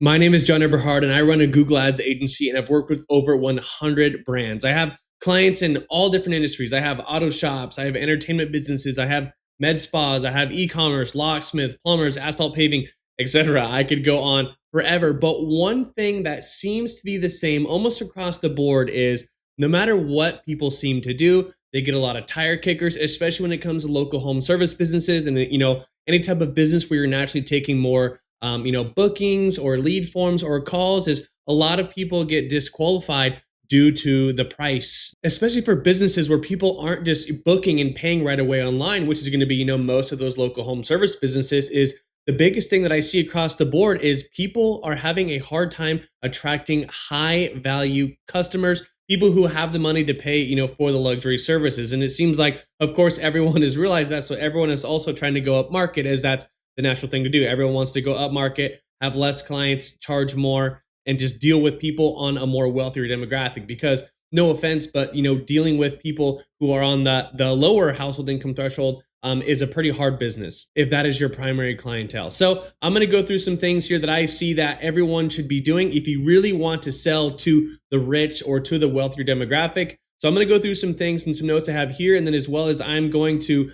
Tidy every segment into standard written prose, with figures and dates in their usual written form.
My name is John Eberhard, and I run a Google Ads agency, and I've worked with over 100 brands. I have clients in all different industries. I have auto shops, I have entertainment businesses, I have med spas, I have e-commerce, locksmith, plumbers, asphalt paving, etc. I could go on forever. But one thing that seems to be the same almost across the board is no matter what people seem to do, they get a lot of tire kickers, especially when it comes to local home service businesses and any type of business where you're naturally taking more bookings or lead forms or calls. Is a lot of people get disqualified due to the price, especially for businesses where people aren't just booking and paying right away online, which is going to be, most of those local home service businesses. Is the biggest thing that I see across the board is people are having a hard time attracting high value customers, people who have the money to pay, for the luxury services. And it seems like, of course, everyone has realized that. So everyone is also trying to go up market, as that's the natural thing to do. Everyone wants to go up market, have less clients, charge more, and just deal with people on a more wealthier demographic. Because no offense, but dealing with people who are on the lower household income threshold is a pretty hard business if that is your primary clientele. So I'm going to go through some things here that I see that everyone should be doing if you really want to sell to the rich or to the wealthier demographic. So I'm going to go through some things and some notes I have here, and then as well as I'm going to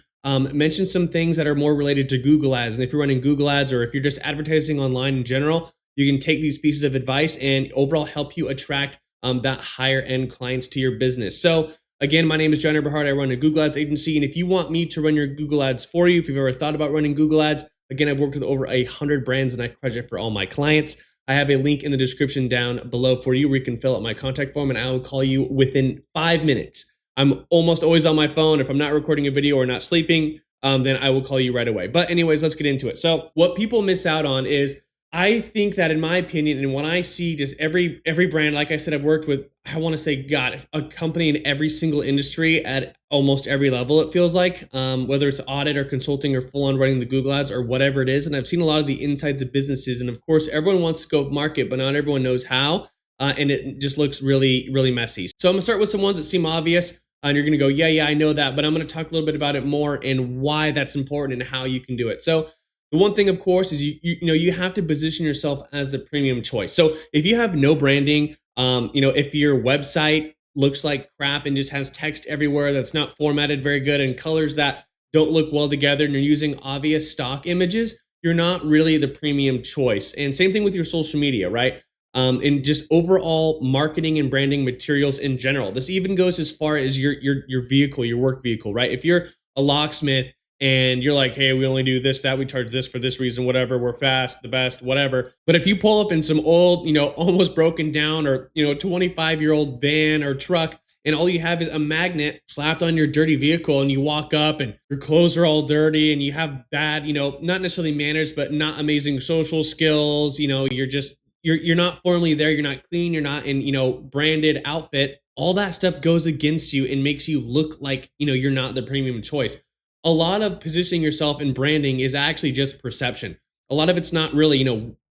mention some things that are more related to Google Ads. And if you're running Google Ads or if you're just advertising online in general, you can take these pieces of advice and overall help you attract that higher end clients to your business. So again, my name is John Eberhard. I run a Google Ads agency. And if you want me to run your Google Ads for you, if you've ever thought about running Google Ads, again, I've worked with over 100 brands and I crush it for all my clients. I have a link in the description down below for you where you can fill out my contact form and I will call you within 5 minutes. I'm almost always on my phone. If I'm not recording a video or not sleeping, then I will call you right away. But anyways, let's get into it. So what people miss out on is, I think that in my opinion, and when I see just every brand, like I said, I've worked with, I want to say, God, a company in every single industry at almost every level, it feels like, whether it's audit or consulting or full on running the Google Ads or whatever it is. And I've seen a lot of the insides of businesses. And of course, everyone wants to go market, but not everyone knows how. And it just looks really, really messy. So I'm gonna start with some ones that seem obvious. And you're gonna go, yeah, I know that. But I'm gonna talk a little bit about it more and why that's important and how you can do it. So the one thing, of course, is you have to position yourself as the premium choice. So if you have no branding, if your website looks like crap and just has text everywhere that's not formatted very good and colors that don't look well together, and you're using obvious stock images, you're not really the premium choice. And same thing with your social media, right? And just overall marketing and branding materials in general. This even goes as far as your vehicle, your work vehicle, right? If you're a locksmith and you're like, hey, we only do this, that, we charge this for this reason, whatever, we're fast, the best, whatever. But if you pull up in some old, almost broken down or, 25-year-old van or truck, and all you have is a magnet slapped on your dirty vehicle, and you walk up and your clothes are all dirty and you have bad, not necessarily manners, but not amazing social skills, you're not formally there, you're not clean, you're not in, branded outfit, all that stuff goes against you and makes you look like, you're not the premium choice. A lot of positioning yourself in branding is actually just perception. A lot of it's not really,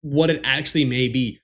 what it actually may be.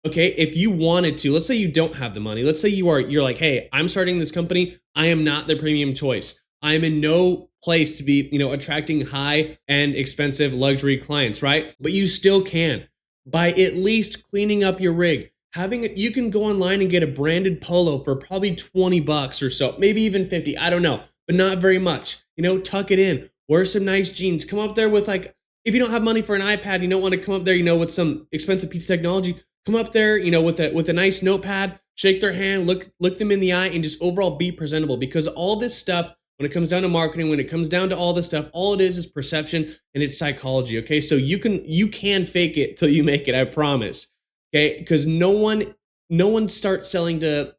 Okay, if you wanted to, let's say you don't have the money. Let's say you're like, hey, I'm starting this company. I am not the premium choice. I am in no place to be, attracting high and expensive luxury clients, right? But you still can by at least cleaning up your rig. You can go online and get a branded polo for probably $20 or so, maybe even 50. I don't know, but not very much. Tuck it in, wear some nice jeans, come up there with if you don't have money for an iPad, you don't want to come up there, with some expensive piece of technology, come up there, with a nice notepad, shake their hand, look them in the eye, and just overall be presentable. Because all this stuff, when it comes down to marketing, when it comes down to all this stuff, all it is perception and it's psychology. Okay, so you can fake it till you make it, I promise. Okay, because no one starts selling to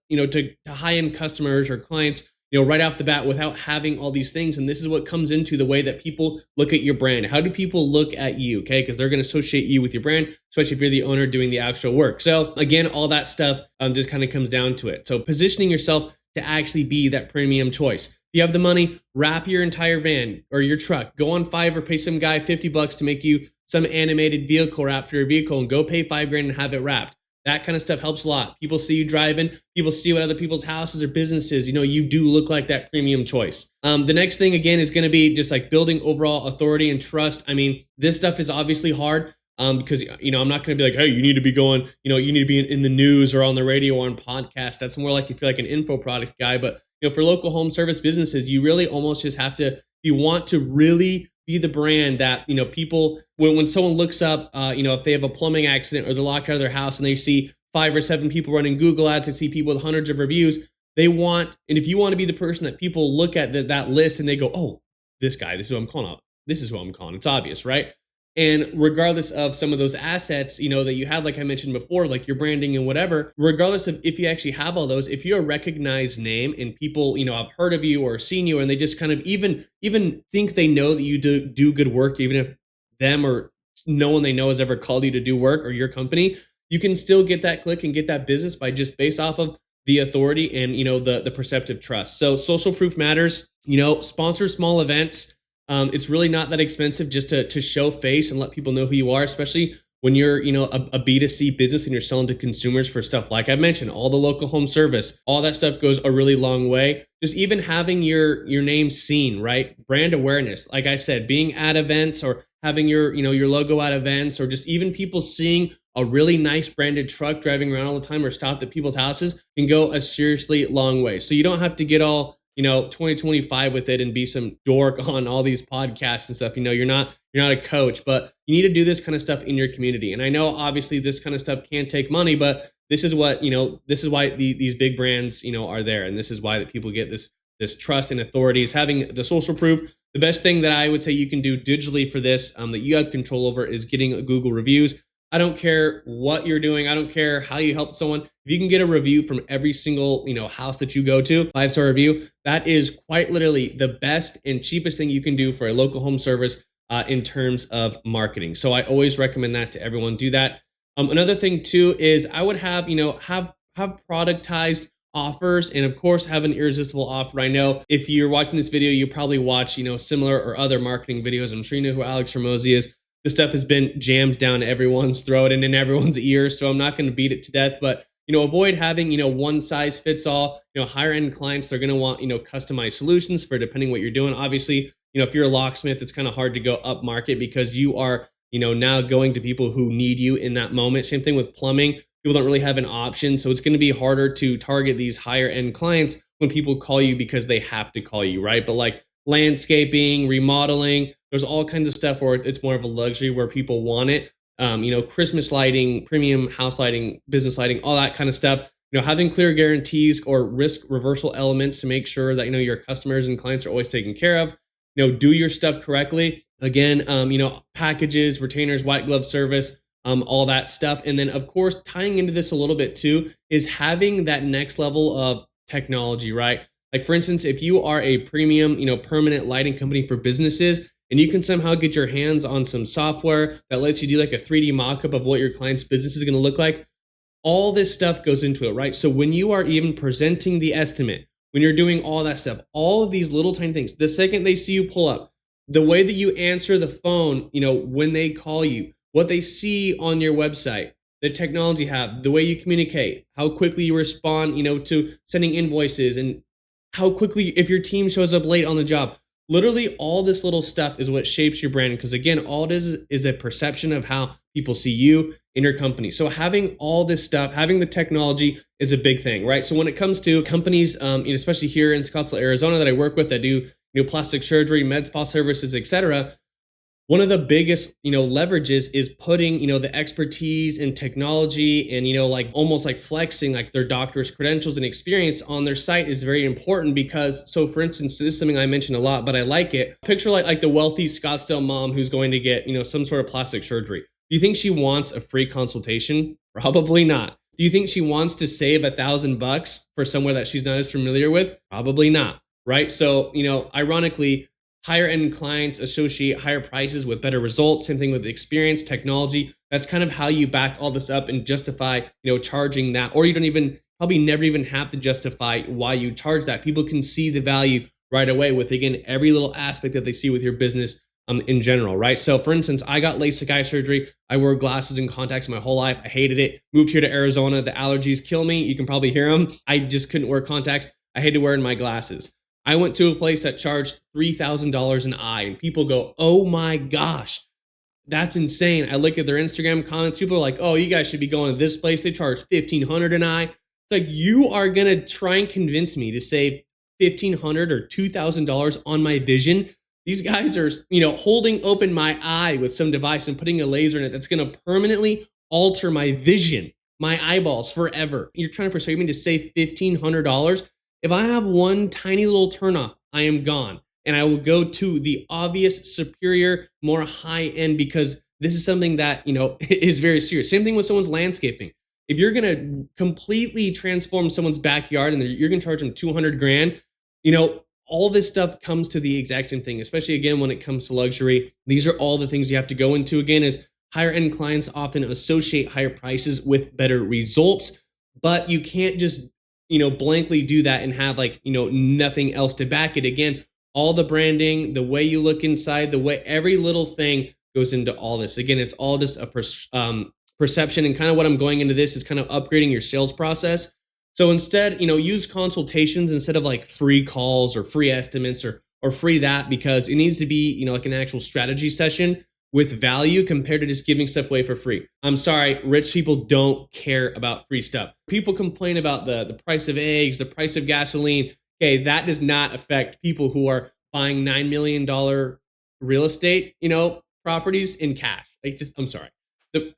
high-end customers or clients right off the bat without having all these things. And this is what comes into the way that people look at your brand. How do people look at you? Okay, because they're going to associate you with your brand, especially if you're the owner doing the actual work. So again, all that stuff just kind of comes down to it. So positioning yourself to actually be that premium choice. If you have the money, wrap your entire van or your truck. Go on Fiverr, pay some guy $50 to make you some animated vehicle wrap for your vehicle, and go pay $5,000 and have it wrapped. That kind of stuff helps a lot. People see you driving, people see what other people's houses or businesses, you do look like that premium choice. The next thing again is going to be just like building overall authority and trust. I mean, this stuff is obviously hard. because I'm not going to be like, hey, you need to be going, you need to be in the news or on the radio or on podcasts. That's more like if you're like an info product guy. But for local home service businesses, you really almost just have to, you want to really be the brand that people, when someone looks up, if they have a plumbing accident or they're locked out of their house and they see 5 or 7 people running Google ads, they see people with hundreds of reviews. And if you want to be the person that people look at that list and they go, oh, this guy, this is who I'm calling out. This is who I'm calling. It's obvious, right? And regardless of some of those assets, that you have, like I mentioned before, like your branding and whatever, regardless of if you actually have all those, if you're a recognized name and people, have heard of you or seen you, and they just kind of even think they know that you do good work, even if them or no one they know has ever called you to do work or your company, you can still get that click and get that business by just based off of the authority and, the perceptive trust. So social proof matters, sponsor small events. It's really not that expensive just to show face and let people know who you are, especially when you're, a B2C business and you're selling to consumers for stuff like I mentioned, all the local home service, all that stuff goes a really long way. Just even having your name seen, right? Brand awareness. Like I said, being at events or having your logo at events, or just even people seeing a really nice branded truck driving around all the time or stopped at people's houses can go a seriously long way. So you don't have to get all 2025 with it and be some dork on all these podcasts and stuff. You're not a coach, but you need to do this kind of stuff in your community. And I know obviously this kind of stuff can take money, but this is what, this is why these big brands, are there. And this is why that people get this trust and authority is having the social proof. The best thing that I would say you can do digitally for this, that you have control over, is getting Google reviews. I don't care what you're doing. I don't care how you help someone. If you can get a review from every single, house that you go to, 5-star review, that is quite literally the best and cheapest thing you can do for a local home service in terms of marketing. So I always recommend that to everyone. Do that. Another thing too is I would have productized offers, and of course have an irresistible offer. I know if you're watching this video, you probably watch, similar or other marketing videos. I'm sure you know who Alex Hormozi is. This stuff has been jammed down everyone's throat and in everyone's ears, so I'm not going to beat it to death. But avoid having one size fits all. Higher end clients, they're going to want customized solutions for depending what you're doing. Obviously, if you're a locksmith, it's kind of hard to go up market because you are now going to people who need you in that moment. Same thing with plumbing. People don't really have an option, so it's going to be harder to target these higher end clients when people call you because they have to call you, right? But like landscaping, remodeling, there's all kinds of stuff where it's more of a luxury where people want it. Christmas lighting, premium house lighting, business lighting, all that kind of stuff. Having clear guarantees or risk reversal elements to make sure that, your customers and clients are always taken care of. Do your stuff correctly. Again, packages, retainers, white glove service, all that stuff. And then of course, tying into this a little bit too, is having that next level of technology, right? Like for instance, if you are a premium, permanent lighting company for businesses, and you can somehow get your hands on some software that lets you do like a 3D mock-up of what your client's business is going to look like, all this stuff goes into it, right? So when you are even presenting the estimate, when you're doing all that stuff, all of these little tiny things, the second they see you pull up, the way that you answer the phone, when they call you, what they see on your website, the technology you have, the way you communicate, how quickly you respond, to sending invoices, and how quickly, if your team shows up late on the job. Literally all this little stuff is what shapes your brand, because again, all it is a perception of how people see you in your company. So having all this stuff, having the technology is a big thing, right? So when it comes to companies, especially here in Scottsdale, Arizona, that I work with that do plastic surgery, med spa services, etc., one of the biggest, leverages is putting, the expertise and technology and, like almost like flexing like their doctor's credentials and experience on their site is very important because, so for instance, this is something I mention a lot, but I like it. Picture like the wealthy Scottsdale mom who's going to get, some sort of plastic surgery. Do you think she wants a free consultation? Probably not. Do you think she wants to save $1,000 for somewhere that she's not as familiar with? Probably not, right? So, ironically, higher end clients associate higher prices with better results. Same thing with experience, technology. That's kind of how you back all this up and justify, charging that, or you don't probably never even have to justify why you charge that. People can see the value right away with, again, every little aspect that they see with your business in general, right? So for instance, I got LASIK eye surgery. I wore glasses and contacts my whole life. I hated it. Moved here to Arizona. The allergies kill me. You can probably hear them. I just couldn't wear contacts. I hated wearing my glasses. I went to a place that charged $3,000 an eye, and people go, oh my gosh, that's insane. I look at their Instagram comments. People are like, oh, you guys should be going to this place. They charge 1,500 an eye. It's like, you are going to try and convince me to save 1,500 or $2,000 on my vision. These guys are, holding open my eye with some device and putting a laser in it that's going to permanently alter my vision, my eyeballs forever. You're trying to persuade me to save $1,500. If I have one tiny little turnoff, I am gone. And I will go to the obvious, superior, more high end, because this is something that, is very serious. Same thing with someone's landscaping. If you're going to completely transform someone's backyard and you're going to charge them 200 grand, all this stuff comes to the exact same thing, especially again, when it comes to luxury. These are all the things you have to go into. Again, is higher end clients often associate higher prices with better results, but you can't just, blankly do that and have nothing else to back it. Again, all the branding, the way you look inside, the way every little thing goes into all this. Again, it's all just a perception, and kind of what I'm going into this is kind of upgrading your sales process. So instead, use consultations instead of like free calls or free estimates or free that, because it needs to be, like an actual strategy session with value compared to just giving stuff away for free. I'm sorry, rich people don't care about free stuff. People complain about the price of eggs, the price of gasoline. Okay, that does not affect people who are buying $9 million real estate, properties in cash. I'm sorry.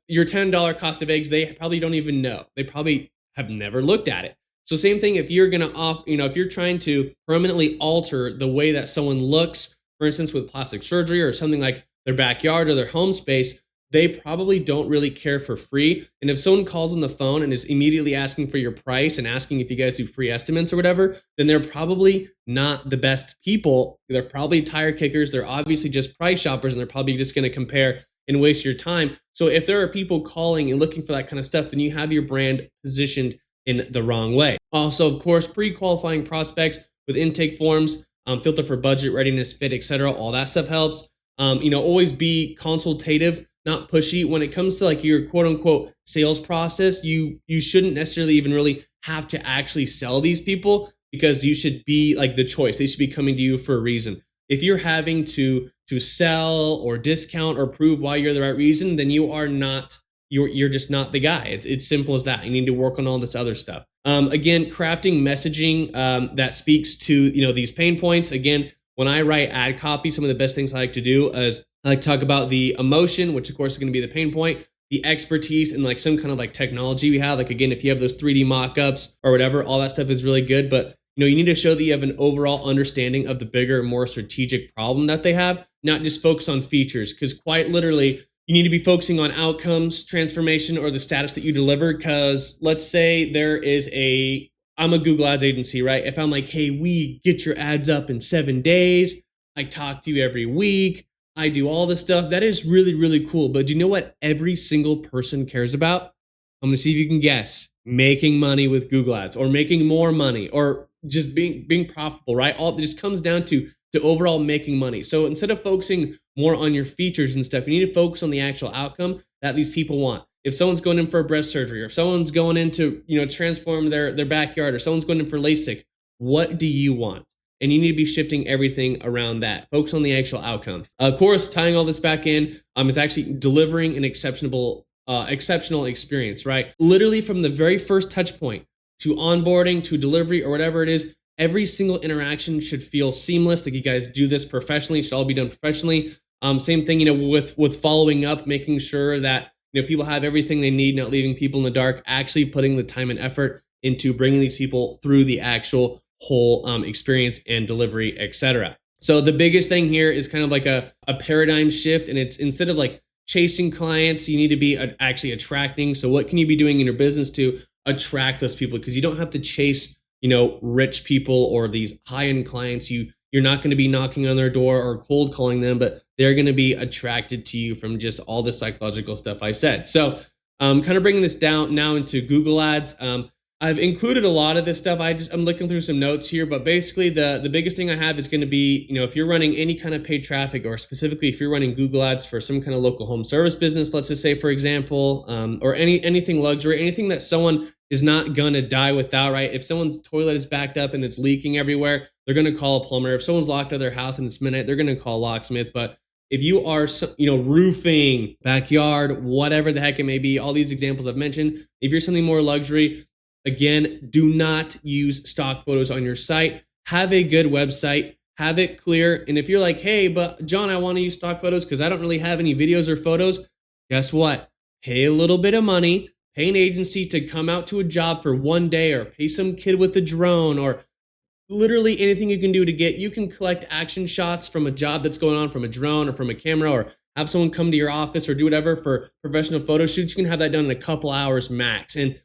Your $10 cost of eggs, they probably don't even know. They probably have never looked at it. So same thing, if you're going to if you're trying to permanently alter the way that someone looks, for instance, with plastic surgery or something like their backyard or their home space, they probably don't really care for free. And if someone calls on the phone and is immediately asking for your price and asking if you guys do free estimates or whatever, then they're probably not the best people. They're probably tire kickers. They're obviously just price shoppers, and they're probably just going to compare and waste your time. So if there are people calling and looking for that kind of stuff, then you have your brand positioned in the wrong way. Also, of course, pre-qualifying prospects with intake forms, filter for budget, readiness, fit, etc. All that stuff helps. Always be consultative, not pushy. When it comes to like your quote unquote sales process, you shouldn't necessarily even really have to actually sell these people, because you should be like the choice. They should be coming to you for a reason. If you're having to sell or discount or prove why you're the right reason, then you're just not the guy. It's simple as that. You need to work on all this other stuff. Again, crafting messaging that speaks to these pain points. Again, when I write ad copy, some of the best things I like to do is I like to talk about the emotion, which of course is going to be the pain point, the expertise, and like some kind of like technology we have. Like again, if you have those 3D mock-ups or whatever, all that stuff is really good. But you need to show that you have an overall understanding of the bigger, more strategic problem that they have, not just focus on features, because quite literally, you need to be focusing on outcomes, transformation, or the status that you deliver. Because let's say I'm a Google Ads agency, right? If I'm like, hey, we get your ads up in 7 days, I talk to you every week, I do all this stuff, that is really, really cool. But do you know what every single person cares about? I'm going to see if you can guess. Making money with Google Ads, or making more money, or just being profitable, right? All it just comes down to overall making money. So instead of focusing more on your features and stuff, you need to focus on the actual outcome that these people want. If someone's going in for breast surgery, or if someone's going in to transform their backyard, or someone's going in for LASIK, what do you want? And you need to be shifting everything around that. Focus on the actual outcome. Of course, tying all this back in is actually delivering an exceptional experience, right? Literally from the very first touch point to onboarding to delivery or whatever it is, every single interaction should feel seamless. Like you guys do this professionally. It should all be done professionally. Same thing, with following up, making sure that people have everything they need, not leaving people in the dark. Actually putting the time and effort into bringing these people through the actual whole experience and delivery, etc. So the biggest thing here is kind of like a paradigm shift, and it's instead of like chasing clients, you need to be actually attracting. So what can you be doing in your business to attract those people? Because you don't have to chase rich people or these high-end clients. You're not going to be knocking on their door or cold calling them, but they're going to be attracted to you from just all the psychological stuff I said. So kind of bringing this down now into Google Ads. I've included a lot of this stuff. I'm looking through some notes here, but basically the biggest thing I have is going to be, if you're running any kind of paid traffic, or specifically if you're running Google Ads for some kind of local home service business, let's just say, for example, or anything luxury, anything that someone is not going to die without, right? If someone's toilet is backed up and it's leaking everywhere, they're going to call a plumber. If someone's locked out of their house and it's midnight, they're going to call a locksmith. But if you are, roofing, backyard, whatever the heck it may be, all these examples I've mentioned, if you're something more luxury, again, do not use stock photos on your site. Have a good website, have it clear. And if you're like, hey, but John, I want to use stock photos because I don't really have any videos or photos, guess what? Pay a little bit of money, pay an agency to come out to a job for one day, or pay some kid with a drone, or literally anything you can do to get, you can collect action shots from a job that's going on from a drone or from a camera, or have someone come to your office or do whatever for professional photo shoots. You can have that done in a couple hours max. And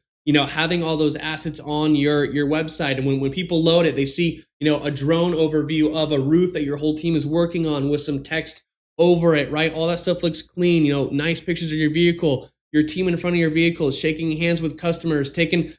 having all those assets on your website, and when people load it, they see a drone overview of a roof that your whole team is working on with some text over it, right? All that stuff looks clean. Nice pictures of your vehicle, your team in front of your vehicle, shaking hands with customers, taking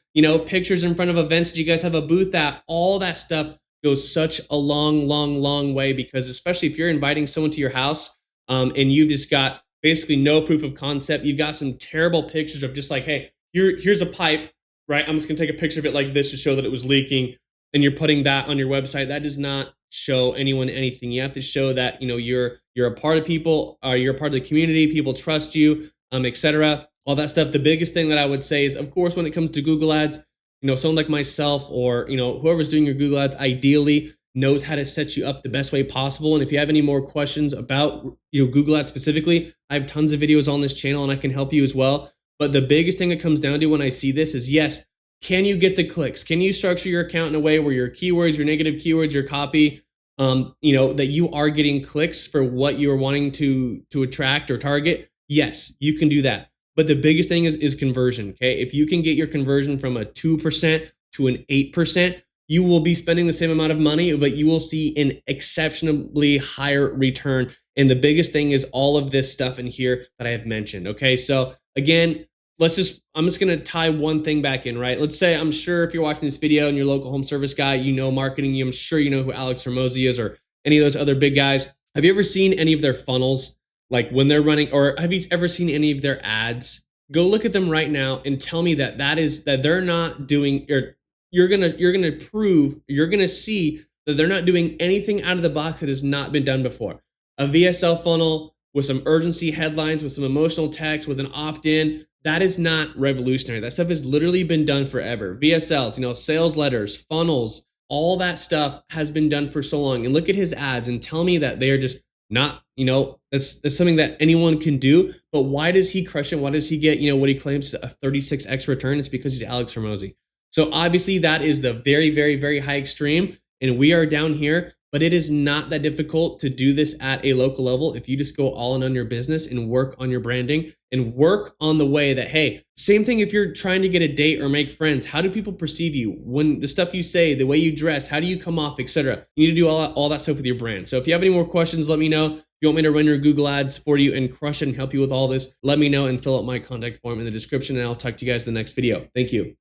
pictures in front of events that you guys have a booth at. All that stuff goes such a long way, because especially if you're inviting someone to your house, and you've just got basically no proof of concept, you've got some terrible pictures of just like, hey, here's a pipe, right? I'm just gonna take a picture of it like this to show that it was leaking, and you're putting that on your website. That does not show anyone anything. You have to show that you're a part of people, you're a part of the community, people trust you, etc. All that stuff. The biggest thing that I would say is, of course, when it comes to Google Ads, someone like myself, or whoever's doing your Google Ads, ideally knows how to set you up the best way possible. And if you have any more questions about Google Ads specifically, I have tons of videos on this channel and I can help you as well. But the biggest thing it comes down to when I see this is, yes, can you get the clicks? Can you structure your account in a way where your keywords, your negative keywords, your copy, that you are getting clicks for what you are wanting to attract or target? Yes, you can do that. But the biggest thing is conversion, okay? If you can get your conversion from a 2% to an 8%, you will be spending the same amount of money, but you will see an exceptionally higher return. And the biggest thing is all of this stuff in here that I have mentioned, okay? So again, I'm just gonna tie one thing back in, right? Let's say, I'm sure if you're watching this video and your local home service guy, marketing, I'm sure you know who Alex Hormozi is, or any of those other big guys. Have you ever seen any of their funnels? Like when they're running, or have you ever seen any of their ads? Go look at them right now and tell me that they're not doing, or you're gonna see that they're not doing anything out of the box that has not been done before. A VSL funnel with some urgency headlines, with some emotional text, with an opt-in, that is not revolutionary. That stuff has literally been done forever. VSLs, sales letters, funnels, all that stuff has been done for so long. And look at his ads and tell me that they are just not, that's something that anyone can do. But why does he crush it? Why does he get, what he claims is a 36x return? It's because he's Alex Hormozi. So obviously that is the very, very, very high extreme, and we are down here. But it is not that difficult to do this at a local level if you just go all in on your business and work on your branding and work on the way that, hey, same thing if you're trying to get a date or make friends. How do people perceive you? When the stuff you say, the way you dress, how do you come off, etc. You need to do all that stuff with your brand. So if you have any more questions, let me know. If you want me to run your Google Ads for you and crush it and help you with all this, let me know and fill out my contact form in the description, and I'll talk to you guys in the next video. Thank you.